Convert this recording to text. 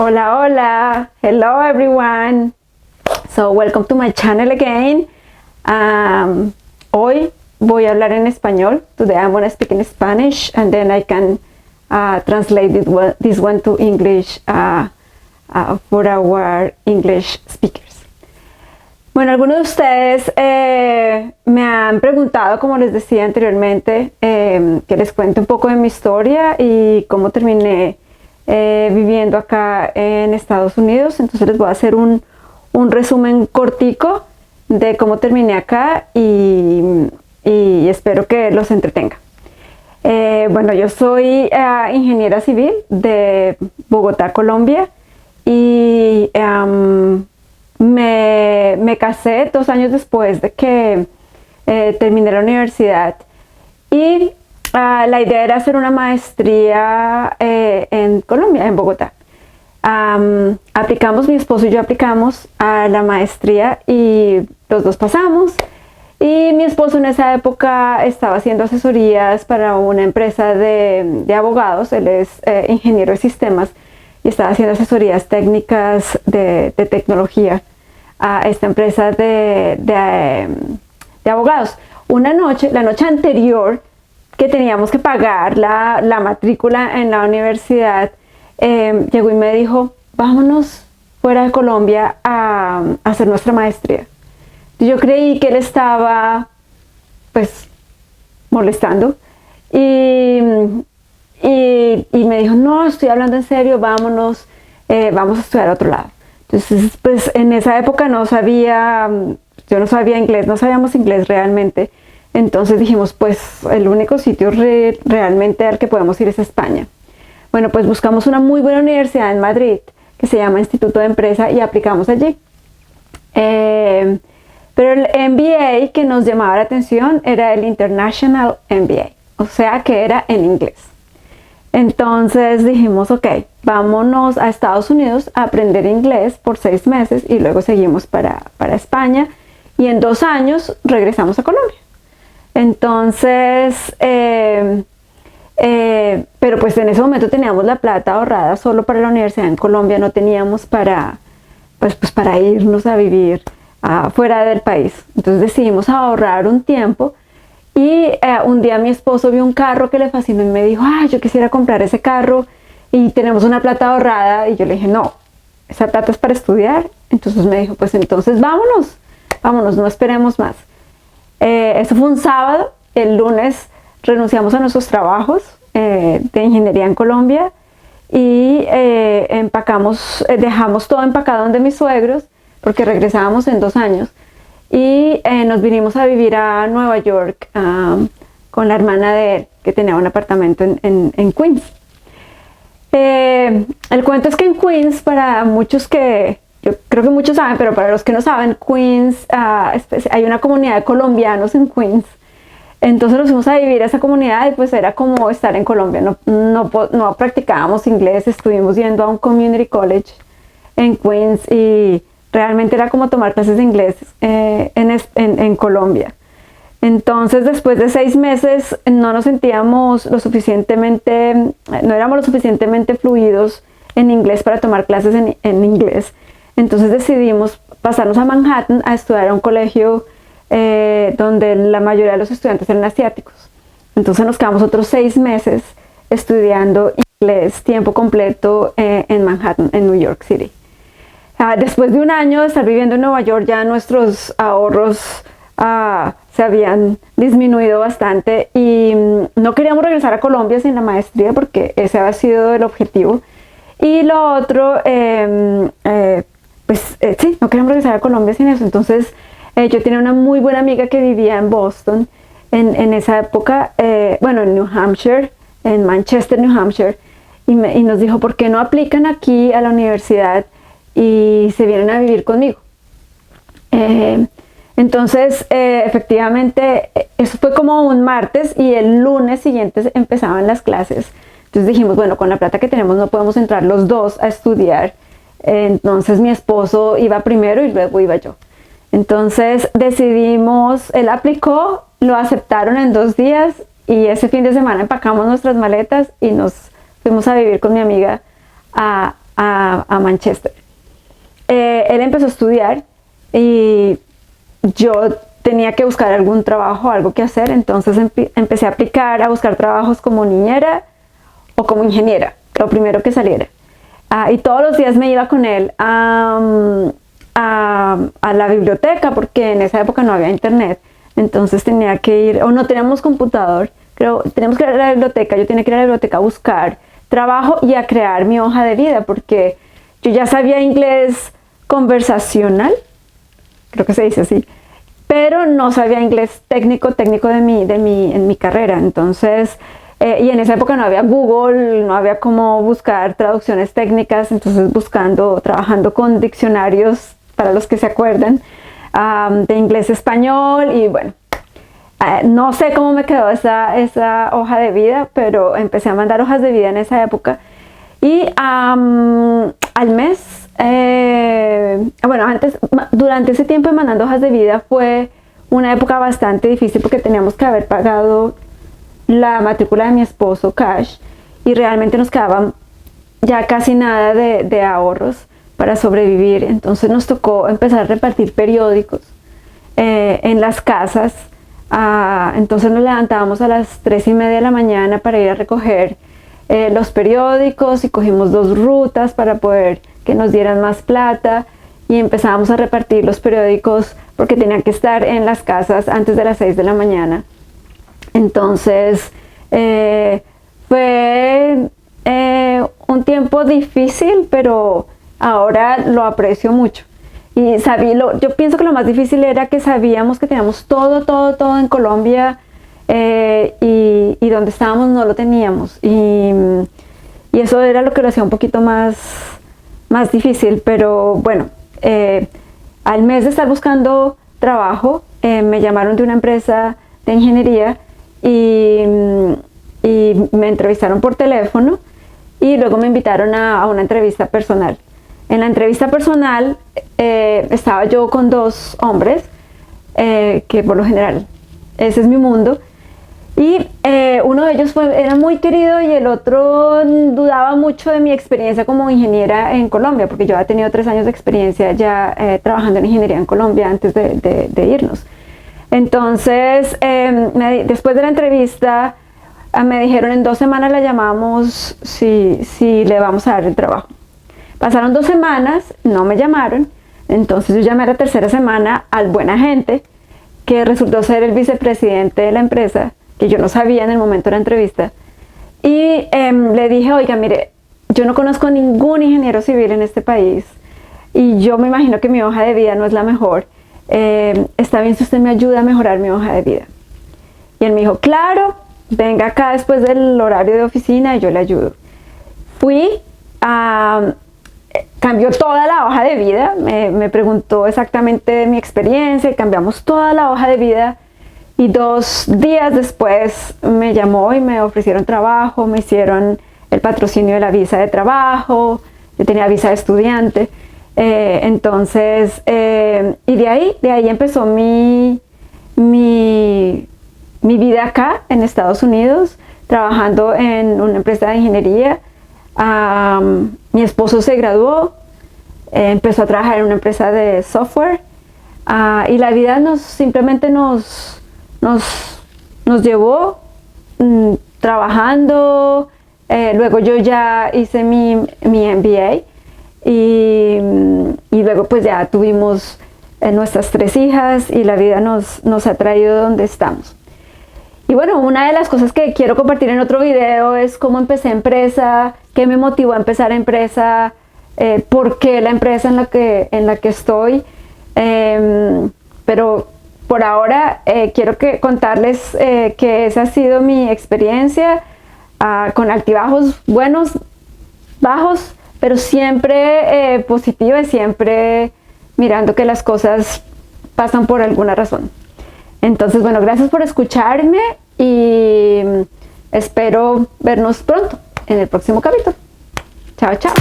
Hola, hola. Hello, everyone. So, welcome to my channel again. Hoy voy a hablar en español. Today I'm going to speak in Spanish and then I can translate this one to English for our English speakers. Bueno, algunos de ustedes me han preguntado, como les decía anteriormente, que les cuente un poco de mi historia y cómo terminé viviendo acá en Estados Unidos. Entonces les voy a hacer un resumen cortico de cómo terminé acá y espero que los entretenga. Bueno, yo soy ingeniera civil de Bogotá, Colombia, y me casé 2 años después de que terminé la universidad y la idea era hacer una maestría en Colombia, en Bogotá. Mi esposo y yo aplicamos a la maestría y los dos pasamos. Y mi esposo en esa época estaba haciendo asesorías para una empresa de abogados. Él es ingeniero de sistemas y estaba haciendo asesorías técnicas de tecnología a esta empresa de abogados. La noche anterior que teníamos que pagar la matrícula en la universidad, llegó y me dijo: vámonos fuera de Colombia a hacer nuestra maestría. Yo creí que él estaba pues molestando y me dijo: no, estoy hablando en serio, vámonos, vamos a estudiar a otro lado. Entonces, pues en esa época yo no sabía inglés, no sabíamos inglés realmente. Entonces dijimos, pues el único sitio realmente al que podemos ir es España. Bueno, pues buscamos una muy buena universidad en Madrid que se llama Instituto de Empresa y aplicamos allí. Pero el MBA que nos llamaba la atención era el International MBA, o sea que era en inglés. Entonces dijimos, ok, vámonos a Estados Unidos a aprender inglés por 6 meses y luego seguimos para España y en 2 años regresamos a Colombia. Entonces, pero pues en ese momento teníamos la plata ahorrada solo para la universidad en Colombia, no teníamos para irnos a vivir fuera del país. Entonces decidimos ahorrar un tiempo y un día mi esposo vio un carro que le fascinó y me dijo: yo quisiera comprar ese carro y tenemos una plata ahorrada. Y yo le dije: no, esa plata es para estudiar. Entonces me dijo: pues entonces vámonos, no esperemos más. Eso fue un sábado. El lunes renunciamos a nuestros trabajos de ingeniería en Colombia y dejamos todo empacado donde mis suegros, porque regresábamos en 2 años, y nos vinimos a vivir a Nueva York con la hermana de él, que tenía un apartamento en Queens. El cuento es que en Queens, para muchos yo creo que muchos saben, pero para los que no saben, Queens, hay una comunidad de colombianos en Queens. Entonces nos fuimos a vivir a esa comunidad y pues era como estar en Colombia. No practicábamos inglés, estuvimos yendo a un community college en Queens y realmente era como tomar clases de inglés en Colombia. Entonces, después de 6 meses no éramos lo suficientemente fluidos en inglés para tomar clases en inglés. Entonces decidimos pasarnos a Manhattan a estudiar a un colegio donde la mayoría de los estudiantes eran asiáticos. Entonces nos quedamos otros 6 meses estudiando inglés tiempo completo en Manhattan, en New York City. Después de 1 año de estar viviendo en Nueva York, ya nuestros ahorros se habían disminuido bastante y no queríamos regresar a Colombia sin la maestría, porque ese había sido el objetivo. Y lo otro, sí, no queríamos regresar a Colombia sin eso. Entonces yo tenía una muy buena amiga que vivía en Boston en esa época, en New Hampshire, en Manchester, New Hampshire, y nos dijo: ¿por qué no aplican aquí a la universidad y se vienen a vivir conmigo? Entonces, efectivamente, eso fue como un martes y el lunes siguiente empezaban las clases. Entonces dijimos: bueno, con la plata que tenemos no podemos entrar los dos a estudiar. Entonces mi esposo iba primero y luego iba yo. Entonces decidimos, él aplicó, lo aceptaron en 2 días y ese fin de semana empacamos nuestras maletas y nos fuimos a vivir con mi amiga a a Manchester. Él empezó a estudiar y yo tenía que buscar algún trabajo, algo que hacer, entonces empecé a aplicar, a buscar trabajos como niñera o como ingeniera, lo primero que saliera. Y todos los días me iba con él a la biblioteca, porque en esa época no había internet, entonces tenía que ir, o no teníamos computador, pero teníamos que ir a la biblioteca, yo tenía que ir a la biblioteca a buscar trabajo y a crear mi hoja de vida, porque yo ya sabía inglés conversacional, creo que se dice así, pero no sabía inglés técnico en mi carrera. Entonces, y en esa época no había Google, no había cómo buscar traducciones técnicas, entonces trabajando con diccionarios, para los que se acuerdan, de inglés a español, y bueno, no sé cómo me quedó esa hoja de vida, pero empecé a mandar hojas de vida en esa época, y al mes, durante ese tiempo de mandando hojas de vida fue una época bastante difícil, porque teníamos que haber pagado la matrícula de mi esposo cash, y realmente nos quedaban ya casi nada de ahorros para sobrevivir. Entonces nos tocó empezar a repartir periódicos en las casas. Entonces nos levantábamos a las 3:30 de la mañana para ir a recoger los periódicos, y cogimos 2 rutas para poder que nos dieran más plata, y empezábamos a repartir los periódicos porque tenían que estar en las casas antes de las 6 de la mañana. Entonces fue un tiempo difícil, pero ahora lo aprecio mucho. Y yo pienso que lo más difícil era que sabíamos que teníamos todo en Colombia, y donde estábamos no lo teníamos, y eso era lo que lo hacía un poquito más difícil. Pero bueno, al mes de estar buscando trabajo, me llamaron de una empresa de ingeniería, y me entrevistaron por teléfono, y luego me invitaron a una entrevista personal. En la entrevista personal estaba yo con 2 hombres, que por lo general ese es mi mundo, y uno de ellos era muy querido, y el otro dudaba mucho de mi experiencia como ingeniera en Colombia, porque yo había tenido 3 años de experiencia ya trabajando en ingeniería en Colombia antes de irnos. Entonces, después de la entrevista, me dijeron: en 2 semanas la llamamos si le vamos a dar el trabajo. Pasaron 2 semanas, no me llamaron. Entonces yo llamé a la 3.ª semana al buen agente, que resultó ser el vicepresidente de la empresa, que yo no sabía en el momento de la entrevista, y le dije: oiga, mire, yo no conozco ningún ingeniero civil en este país, y yo me imagino que mi hoja de vida no es la mejor. Está bien si usted me ayuda a mejorar mi hoja de vida. Y él me dijo: claro, venga acá después del horario de oficina y yo le ayudo. Fui cambió toda la hoja de vida, me preguntó exactamente mi experiencia, y cambiamos toda la hoja de vida, y 2 días después me llamó y me ofrecieron trabajo, me hicieron el patrocinio de la visa de trabajo, yo tenía visa de estudiante. Entonces, y de ahí empezó mi vida acá en Estados Unidos, trabajando en una empresa de ingeniería. Mi esposo se graduó, empezó a trabajar en una empresa de software, y la vida simplemente nos llevó trabajando. Luego yo ya hice mi MBA, y luego pues ya tuvimos nuestras 3 hijas, y la vida nos ha traído donde estamos. Y bueno, una de las cosas que quiero compartir en otro video es cómo empecé empresa, qué me motivó a empezar empresa, por qué la empresa en la que estoy. Pero por ahora quiero contarles que esa ha sido mi experiencia, con altibajos, buenos, bajos, pero siempre positiva, y siempre mirando que las cosas pasan por alguna razón. Entonces, bueno, gracias por escucharme, y espero vernos pronto en el próximo capítulo. Chao, chao.